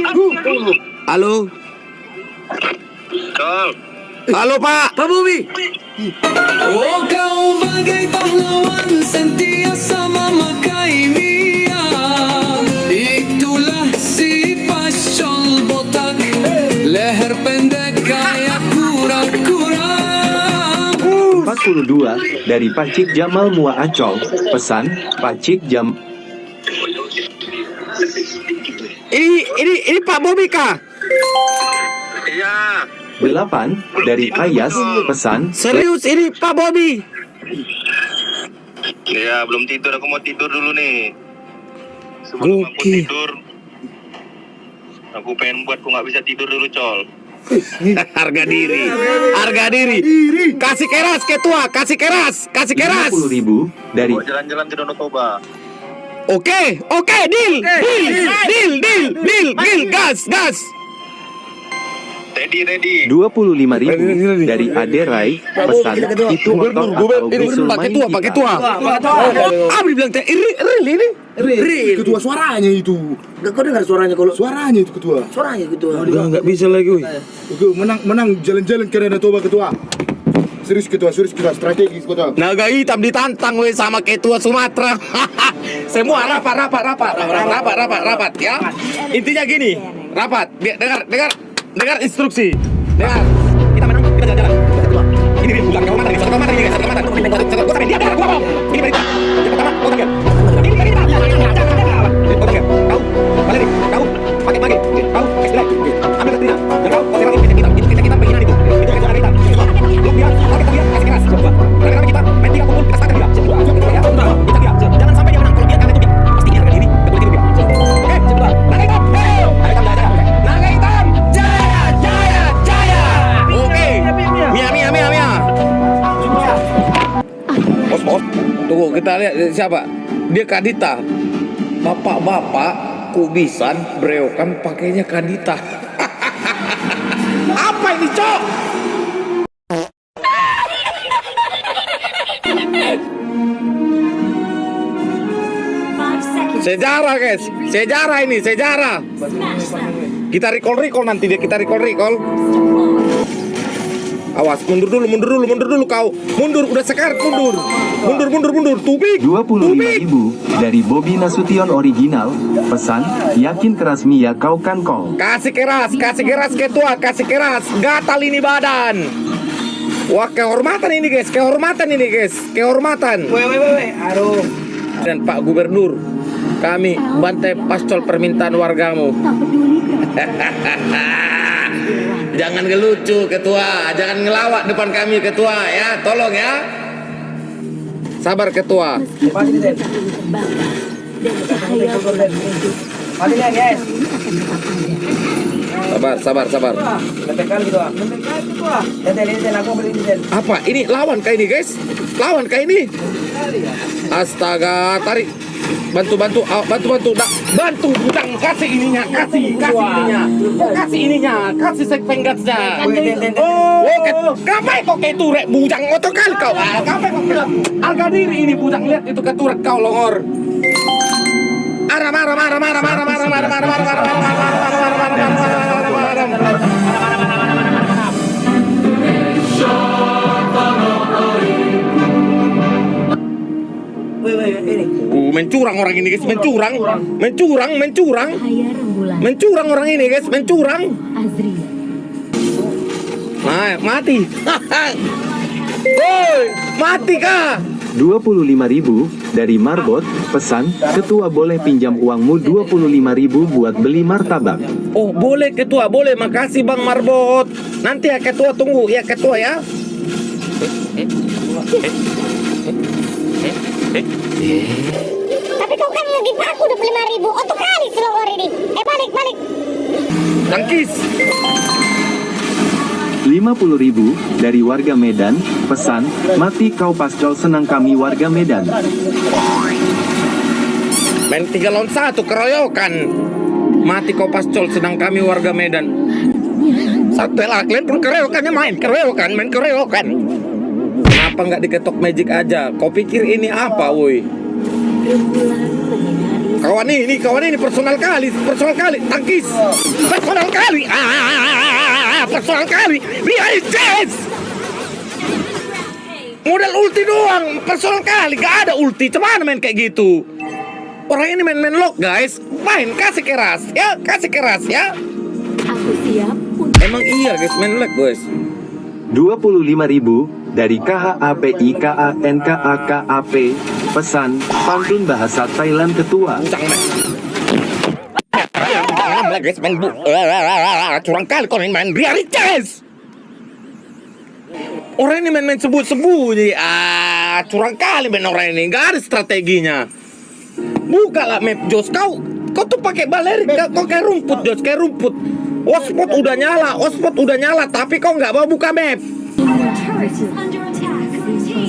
Halo. Col. Halo Pak. Pak Bobi. Oh kau bagai pahlawan sentiasa memakai minyak. Itulah si pascol botak, leher pendek kayak kura-kura. 42 dari Pacik Jamal Mua Acol. Pesan Pacik Jam. Ini Pak Bobi kah? Iya. 8 dari Ayas. Pesan Serius ini Pak Bobi. Iya, belum tidur. Aku mau tidur dulu nih. Sebelum aku Oke. tidur, aku pengen buat aku nggak bisa tidur dulu, Col. Harga diri. Harga diri. Kasih keras ketua, kasih keras, kasih keras. 50.000 dari Mau jalan-jalan ke Danau Toba. Oke, deal, gas. Ready. 25.000 dari Ade Rai. Pesan itu otot atau bisul Pak main ketua, Pak kita. ketua. Abi bilang teh real. Ketua suaranya itu. Kau dengar suaranya kalau Suaranya itu ketua. suaranya gitu. Enggak bisa lagi, woi. Oke, menang jalan-jalan ke Danau Toba ketua. Serius ketua, strategis ketua. Naga hitam ditantang weh sama ketua Sumatera. Semua rapat ya. Intinya gini, rapat. Dengar instruksi. Dengar. Kita menang, kita jalan-jalan. Ini bukan kehormatan ini, satu kehormatan ini guys, satu kehormatan. Gua sampai dia dengar gua mau. Ini perintah. Yang pertama, gua sampai. Ini perintah. Gua sampai. Kau, balik. Kau, pakai. Kau, istilah. Ambil ketina. Dan kau serang ini kita penghinaan itu. Itu suara kita. Lu dia, kasih keras. Karena kita main 3 pukul, kita starter dia. Ya, kita dia. Jangan sampai dia menang. Kalau dia kalah itu dia. Pasti dia harga diri, enggak boleh tidur dia. Oke, coba. Naga hitam. Naga hitam. Jaya. Oke. Mia. Bos. Tunggu, kita lihat siapa. Dia Kadita. Bapak-bapak kubisan brewokan pakainya Kadita. Apa ini, Cok? Sejarah guys, sejarah. Kita recall nanti dia, kita recall. Awas, mundur dulu kau. Mundur, udah sekarat mundur. Mundur. Tubik. 25.000 dari Bobby Nasution original. Pesan yakin keras Mia kau kan kol. Kasih keras ketua, kasih keras. Gatal ini badan. Wah, kehormatan ini guys. Kehormatan. Aduh. Dan Pak Gubernur, kami bantai pascol permintaan wargamu. Jangan ngelucu ketua, jangan ngelawak depan kami ketua ya, tolong ya. Sabar ketua. Sabar. Apa ini lawan kah ini guys? Astaga, tarik. Bantu. Bantu bujang, kasih ininya. Kasih sekpenggatnya. Oke, ngapain kok kayak turek bujang otot kali kau? Ngapain kok bilang harga diri ini bujang, lihat itu keturek kau longor. Marah. Mencurang orang ini guys, mencurang orang ini guys, Nah, mati. Woi, mati kah? 25.000 dari Marbot. Pesan ketua boleh pinjam uangmu 25.000 buat beli martabak. Oh, boleh ketua, boleh. Makasih Bang Marbot. Nanti ya ketua, tunggu ya ketua ya. Tapi kau kan lagi aku 25.000. Untuk kali selongor ini. Balik. Tangkis. 50.000 dari warga Medan. Pesan mati kau pascol senang kami warga Medan. Main 3 lawan 1 keroyokan. Mati kau pascol senang kami warga Medan. Satu lah, kalian pun keroyokannya main keroyokan. Kenapa nggak diketok magic aja? Kau pikir ini apa, woi? Kawan ini personal kali, tangkis. Personal kali. Personal kali. Biarin Jess. Modal ulti doang, personal kali, gak ada ulti. Cuman main kayak gitu. Orang ini main lock guys. Main kasih keras ya. Aku siap untuk Emang iya guys, main lock guys. 25.000 dari KHAPIKANKAKAP. Pesan, pantun bahasa Thailand ketua. Bucang main. Guys, main curang kali kau main biarin Jess. Orang ini main sembunyi. Curang kali main orang ini. Gak ada strateginya. Buka lah map Jos. Kau tuh pakai baleri. Kau kayak rumput Jos, kayak rumput. Hotspot udah nyala, tapi kau nggak mau buka map.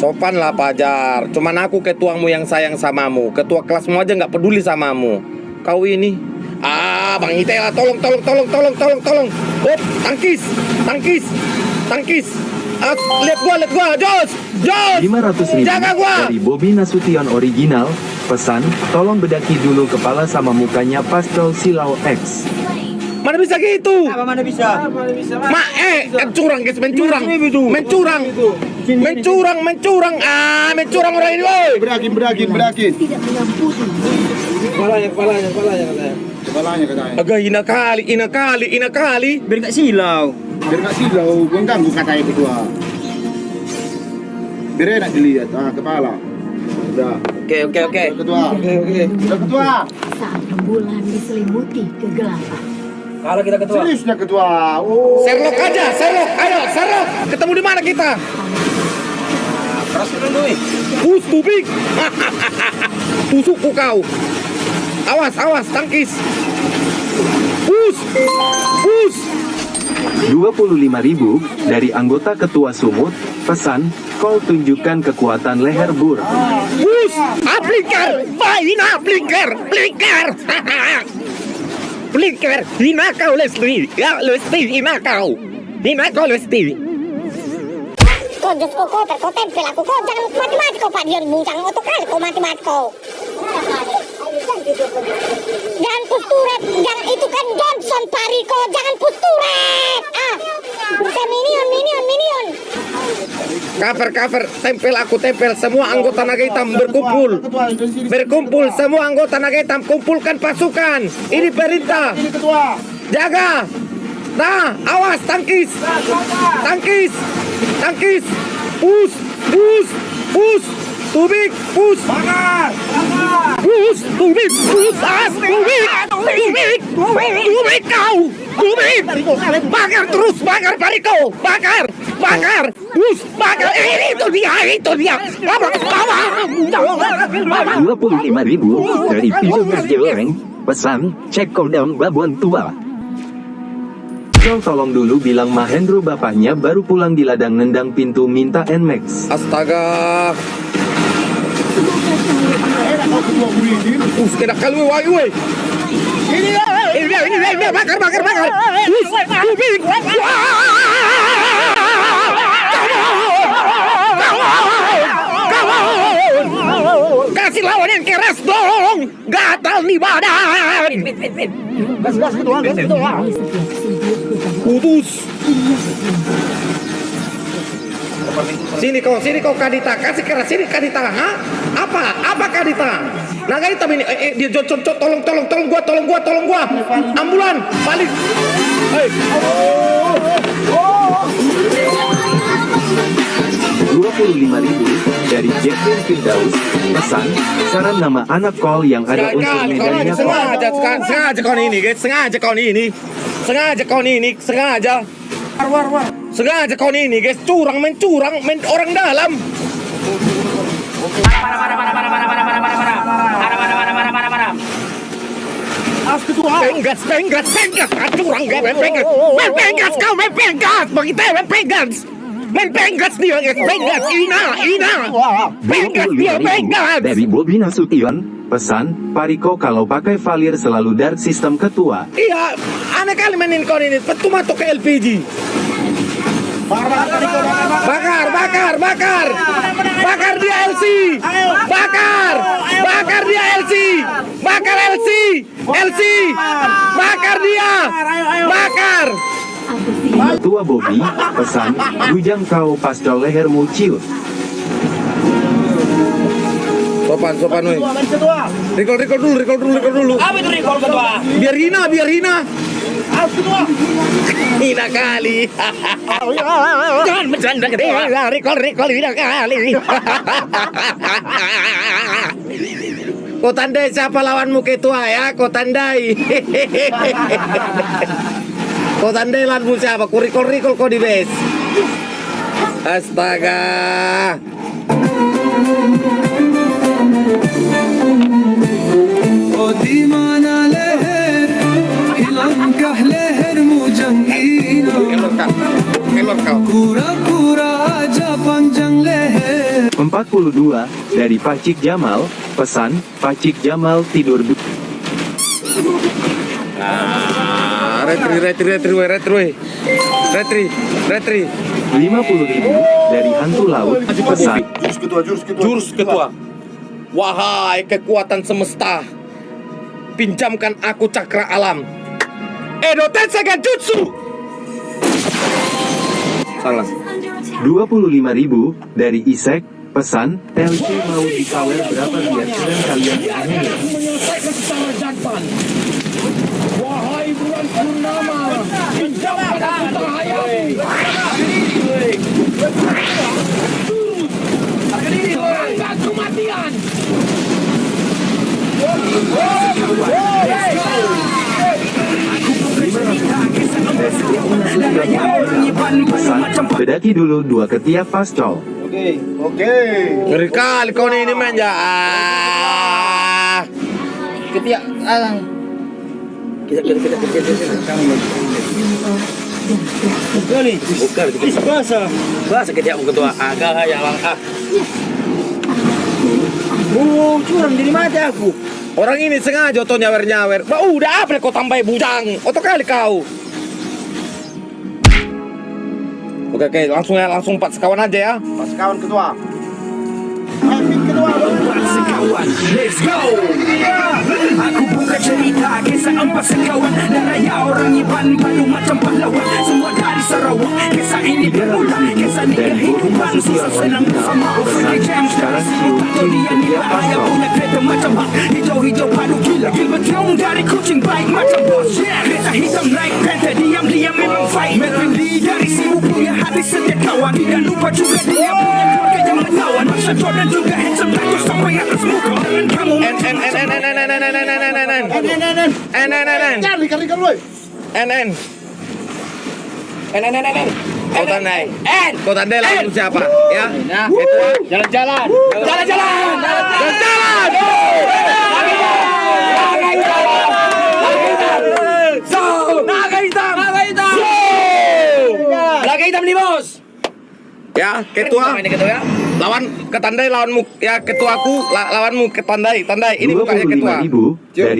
Sopan lah Pajar. Cuman aku ketuamu yang sayang samamu. Ketua kelasmu aja nggak peduli samamu. Kau ini. Bang Itela, tolong. Hop, tangkis. Lihat gua, Jos. 500.000 Jaga gua. dari Bobby Nasution original. Pesan, tolong bedaki dulu kepala sama mukanya pastel silau X. Mana bisa gitu? Mana bisa? Curang guys, main curang orang ini, woi. Berakin. tidak mengampuni. Kepalanya katanya. Agak ina kali. Biar gak silau. Biar nggak silau, mengganggu katanya ketua. Biar enak dilihat, kepala. Udah. Oke. Ketua. Udah ketua. Saat rembulan diselimuti kegelapan. Kalau kita ketua. Seriusnya ketua. Oh. Sherlock aja, ayo Sherlock. Ketemu di mana kita? Keras dulu. Tubik. Tusukku kau. Awas, tangkis. Pus. 25.000 dari anggota ketua Sumut. Pesan, kau tunjukkan kekuatan leher bur. Pus. Blinker. Blinker. Hina kau Leslie. Hina kau Leslie. Kau Jos, kau tempel aku. Kau jangan mati-mati kau Pak Dion. Jangan otot kali kau mati-mati kau. Jangan pusturet. Jangan itu kan Johnson Pariko. Jangan pusturet. Bisa minion. Cover. Tempel. Semua anggota naga hitam berkumpul. Semua anggota naga hitam kumpulkan pasukan. Ini perintah. Ini ketua. Jaga. Nah, awas tangkis. Pus. Tubik. Bakar. Tubik kau. Bakar terus, Pariko. Bakar. Bakar. Itu dia. 25.000 dari Pisau Goreng. Pesan, cek kodam Babon Tua. Kau tolong dulu bilang Mahendro bapaknya baru pulang di ladang nendang pintu minta Nmax. Astaga. Enak kau ketua Buridin. Kena kalau woi. Ini dia. Bakar. Tubik. Kasih lawan yang keras dong. Gatal nih badan. Gas ketua. Putus. Sini kau Kadita, kasih keras sini Kadita. Apa Kadita? Naga hitam ini. Dia tolong gua. Ambulan, balik. Hei. 25.000 dari Jeffrey Firdaus. Pesan, saran nama anak call yang ada unsur medannya call. Sengaja kau ini guys, sengaja kau ini guys, main orang dalam. Penggas, curang gak main penggas kau main penggas, bagi main penggas. Main penggas dia guys, penggas, Ina. Penggas dia, penggas. Dari Bobby Nasution. Pesan, Pariko kalau pakai Valir selalu dart sistem ketua. Iya, aneh kali mainin kau ini, petu masuk ke LPG. Bakar, bakar, bakar. Bakar dia LC. Bakar. Bakar dia LC. Bakar LC. LC. Bakar dia. Bakar. Aku siap. Ketua Bobby, pesan, bujang kau pascol lehermu ciut. Sopan, sopan, woi. Recall dulu. Apa itu recall ketua? Biar hina. Hina kali. Jangan bercanda ketua. Recall hina kali. Kau tandai siapa lawanmu ketua ya? Kau tandai. Kau tandai lawanmu siapa? Kau recall kau di base. Astaga. ओ दीवाना लहर हिलंका लहर मुजंगीना Kelor kau. Kura-kura aja panjang leher 42, dari Pacik Jamal, pesan, Pacik Jamal tidur Retri. 50.000, dari Hantu Laut, pesan, Jurus ketua. Wahai kekuatan semesta, pinjamkan aku cakra alam. Edo Tenseigan Jutsu. Salah. 25.000, dari Isek, pesan, TLC mau dikawal berapa biar keren kalian aneh. Menyelesaikan secara jantan. Wahai bulan purnama, pinjamkan aku cahayamu. Angkat kematian. Pesan, bedaki dulu 2 ketiak pascol. Oke. Ngeri kali kau ini manja. Ketiak alang. Kita. Bukan. Bahasa ketiak ketua. Agak yang langkah. Curang jadi mata aku. Orang ini sengaja oto nyawer. Bah, udah apa kau tambah bujang? Oto kali kau. Oke, langsung 4 sekawan aja ya. Pas kawan ketua. Epic ketua. Sekawan, let's go. Aku buka cerita kisah 4 sekawan dan raya orang Iban Bandung macam pahlawan. Semua dari Sarawak. Kisah ini berulang. Kisah ni kehidupan susah senang bersama. Sekarang cium Dia ni bahaya punya kereta macam bak. Hijau-hijau padu gila. Bertiung dari kucing baik macam bos. Kereta hitam naik panther. Diam-diam memang fight. Melvin Lee dari Simu punya hati setia kawan. Dan lupa juga dia punya keluarga yang menawan. Masa Jordan juga handsome terus sampai atas muka. Dan kamu Ikan woi. Kau tandai lawan siapa? Ya. Ketua. Jalan-jalan. Naga hitam nih bos. Ya, ketua. Ini ketua ya. Lawan ketandai lawanmu ya ketuaku lawanmu ketandai. Ini bukannya ketua. 25.000, dari